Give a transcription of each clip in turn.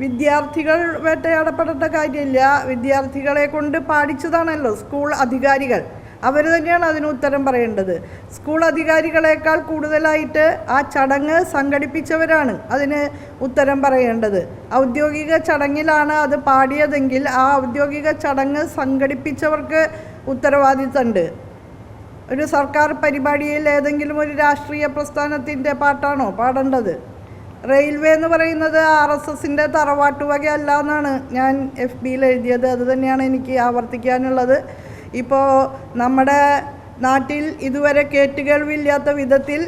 വിദ്യാർത്ഥികൾ വേട്ടയാടപ്പെടേണ്ട കാര്യമില്ല. വിദ്യാർത്ഥികളെ കൊണ്ട് പാടിച്ചതാണല്ലോ സ്കൂൾ അധികാരികൾ. അവർ തന്നെയാണ് അതിന് ഉത്തരം പറയേണ്ടത്. സ്കൂൾ അധികാരികളെക്കാൾ കൂടുതലായിട്ട് ആ ചടങ്ങ് സംഘടിപ്പിച്ചവരാണ് അതിന് ഉത്തരം പറയേണ്ടത്. ഔദ്യോഗിക ചടങ്ങിലാണ് അത് പാടിയതെങ്കിൽ ആ ഔദ്യോഗിക ചടങ്ങ് സംഘടിപ്പിച്ചവർക്ക് ഉത്തരവാദിത്തമുണ്ട്. ഒരു സർക്കാർ പരിപാടിയിൽ ഏതെങ്കിലും ഒരു രാഷ്ട്രീയ പ്രസ്ഥാനത്തിൻ്റെ പാട്ടാണോ പാടേണ്ടത്? റെയിൽവേ എന്ന് പറയുന്നത് RSSൻ്റെ തറവാട്ടുവകയല്ല എന്നാണ് ഞാൻ FBയിൽ എഴുതിയത്. അത് തന്നെയാണ് എനിക്ക് ആവർത്തിക്കാനുള്ളത്. ഇപ്പോൾ നമ്മുടെ നാട്ടിൽ ഇതുവരെ കേട്ടുകേൾവില്ലാത്ത വിധത്തിൽ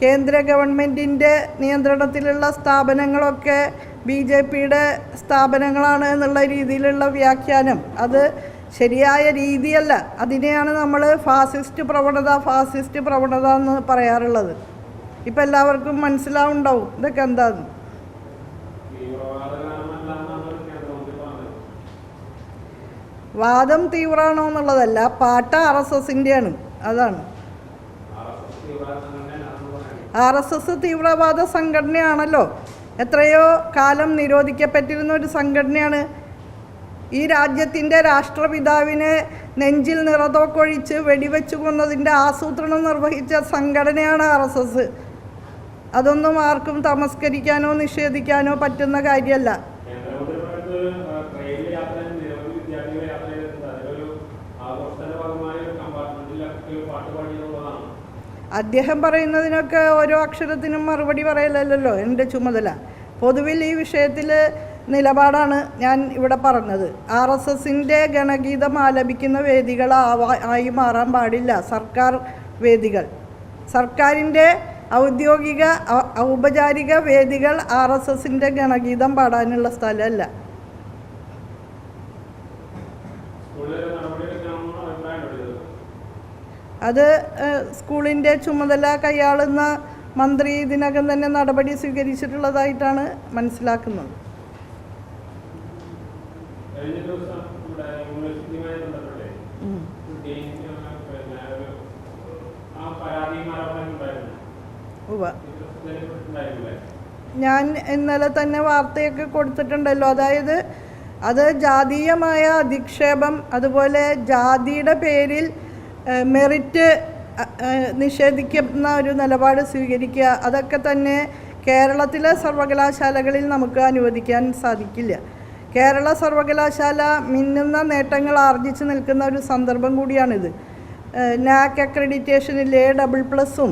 കേന്ദ്ര ഗവൺമെൻറ്റിൻ്റെ നിയന്ത്രണത്തിലുള്ള സ്ഥാപനങ്ങളൊക്കെ BJPയുടെ സ്ഥാപനങ്ങളാണ് എന്നുള്ള രീതിയിലുള്ള വ്യാഖ്യാനം അത് ശരിയായ രീതിയല്ല. അതിനെയാണ് നമ്മൾ ഫാസിസ്റ്റ് പ്രവണത എന്ന് പറയാറുള്ളത്. ഇപ്പം എല്ലാവർക്കും മനസ്സിലാവുണ്ടാവും ഇതൊക്കെ എന്താന്ന്. വാദം തീവ്രമാണോ എന്നുള്ളതല്ല, പാട്ട് RSSൻ്റെയാണ്. അതാണ് RSS തീവ്രവാദ സംഘടനയാണല്ലോ. എത്രയോ കാലം നിരോധിക്കപ്പെട്ടിരുന്ന ഒരു സംഘടനയാണ്. ഈ രാജ്യത്തിൻ്റെ രാഷ്ട്രപിതാവിനെ നെഞ്ചിൽ നിറതോക്കൊഴിച്ച് വെടിവെച്ചു കൊന്നതിൻ്റെ ആസൂത്രണം നിർവഹിച്ച സംഘടനയാണ് RSS. അതൊന്നും ആർക്കും തമസ്കരിക്കാനോ നിഷേധിക്കാനോ പറ്റുന്ന കാര്യമല്ല. അദ്ദേഹം പറയുന്നതിനൊക്കെ ഓരോ അക്ഷരത്തിനും മറുപടി പറയലല്ലോ എൻ്റെ ചുമതല. പൊതുവിൽ ഈ വിഷയത്തിൽ നിലപാടാണ് ഞാൻ ഇവിടെ പറഞ്ഞത്. RSSൻ്റെ ഗണഗീതം ആലപിക്കുന്ന വേദികൾ ആയി മാറാൻ പാടില്ല സർക്കാർ വേദികൾ. സർക്കാരിൻ്റെ ഔപചാരിക വേദികൾ RSSൻ്റെ ഗണഗീതം പാടാനുള്ള സ്ഥലമല്ല. അത് സ്കൂളിൻ്റെ ചുമതല കൈയാളുന്ന മന്ത്രി ഇതിനകം തന്നെ നടപടി സ്വീകരിച്ചിട്ടുള്ളതായിട്ടാണ് മനസ്സിലാക്കുന്നത്. ഞാൻ ഇന്നലെ തന്നെ വാർത്തയൊക്കെ കൊടുത്തിട്ടുണ്ടല്ലോ. അതായത് അത് ജാതീയമായ അധിക്ഷേപം, അതുപോലെ ജാതിയുടെ പേരിൽ മെറിറ്റ് നിഷേധിക്കുന്ന ഒരു നിലപാട് സ്വീകരിക്കുക, അതൊക്കെ തന്നെ കേരളത്തിലെ സർവകലാശാലകളിൽ നമുക്ക് അനുവദിക്കാൻ സാധിക്കില്ല. കേരള സർവകലാശാല മിന്നുന്ന നേട്ടങ്ങൾ ആർജിച്ച് നിൽക്കുന്ന ഒരു സന്ദർഭം കൂടിയാണിത്. NAC അക്രഡിറ്റേഷനിൽ A++ഉം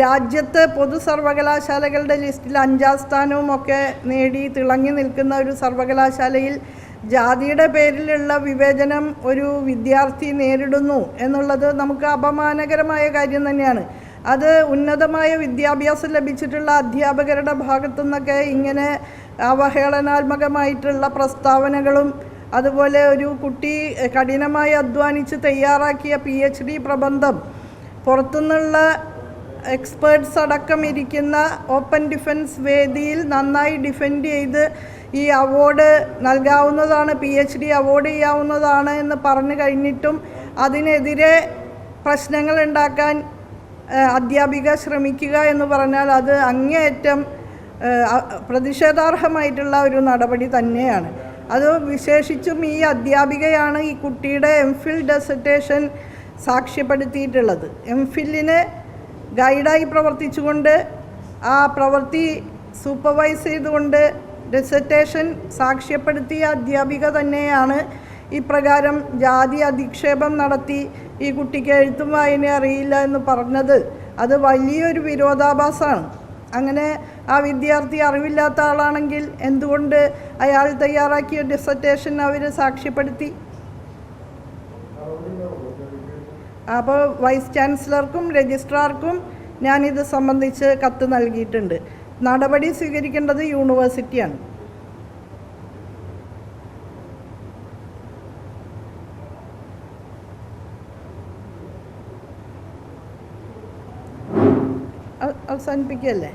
രാജ്യത്ത് പൊതു സർവകലാശാലകളുടെ ലിസ്റ്റിൽ 5ാം സ്ഥാനവും ഒക്കെ നേടി തിളങ്ങി നിൽക്കുന്ന ഒരു സർവകലാശാലയിൽ ജാതിയുടെ പേരിലുള്ള വിവേചനം ഒരു വിദ്യാർത്ഥി നേരിടുന്നു എന്നുള്ളത് നമുക്ക് അപമാനകരമായ കാര്യം തന്നെയാണ്. അത് ഉന്നതമായ വിദ്യാഭ്യാസം ലഭിച്ചിട്ടുള്ള അധ്യാപകരുടെ ഭാഗത്തുനിന്നൊക്കെ ഇങ്ങനെ അവഹേളനാത്മകമായിട്ടുള്ള പ്രസ്താവനകളും, അതുപോലെ ഒരു കുട്ടി കഠിനമായി അധ്വാനിച്ച് തയ്യാറാക്കിയ PhD പ്രബന്ധം പുറത്തുനിന്നുള്ള എക്സ്പേർട്സ് അടക്കം ഇരിക്കുന്ന ഓപ്പൺ ഡിഫൻസ് വേദിയിൽ നന്നായി ഡിഫെൻഡ് ചെയ്ത് ഈ അവാർഡ് നൽകാവുന്നതാണ്, PhD അവാർഡ് ചെയ്യാവുന്നതാണ് എന്ന് പറഞ്ഞു കഴിഞ്ഞിട്ടും അതിനെതിരെ പ്രശ്നങ്ങൾ ഉണ്ടാക്കാൻ അധ്യാപിക ശ്രമിക്കുക എന്ന് പറഞ്ഞാൽ അത് അങ്ങേയറ്റം പ്രതിഷേധാർഹമായിട്ടുള്ള ഒരു നടപടി തന്നെയാണ്. അത് വിശേഷിച്ചും ഈ അധ്യാപികയാണ് ഈ കുട്ടിയുടെ MPhil ഡിസർട്ടേഷൻ സാക്ഷ്യപ്പെടുത്തിയിട്ടുള്ളത്. MPhilന് ഗൈഡായി പ്രവർത്തിച്ചുകൊണ്ട് ആ പ്രവൃത്തി സൂപ്പർവൈസ് ചെയ്തുകൊണ്ട് ഡിസർട്ടേഷൻ സാക്ഷ്യപ്പെടുത്തിയ അധ്യാപിക തന്നെയാണ് ഇപ്രകാരം ജാതി അധിക്ഷേപം നടത്തി ഈ കുട്ടിക്ക് എഴുത്തും വായന അറിയില്ല എന്ന് പറഞ്ഞത്. അത് വലിയൊരു വിരോധാഭാസമാണ്. അങ്ങനെ ആ വിദ്യാർത്ഥി അറിവില്ലാത്ത ആളാണെങ്കിൽ എന്തുകൊണ്ട് അയാൾ തയ്യാറാക്കിയ ഡിസർട്ടേഷൻ അവർ സാക്ഷ്യപ്പെടുത്തി? അപ്പോൾ വൈസ് ചാൻസലർക്കും രജിസ്ട്രാർക്കും ഞാനിത് സംബന്ധിച്ച് കത്ത് നൽകിയിട്ടുണ്ട്. നടപടി സ്വീകരിക്കേണ്ടത് യൂണിവേഴ്സിറ്റിയാണ്. അവസാനിപ്പിക്കുകയല്ലേ?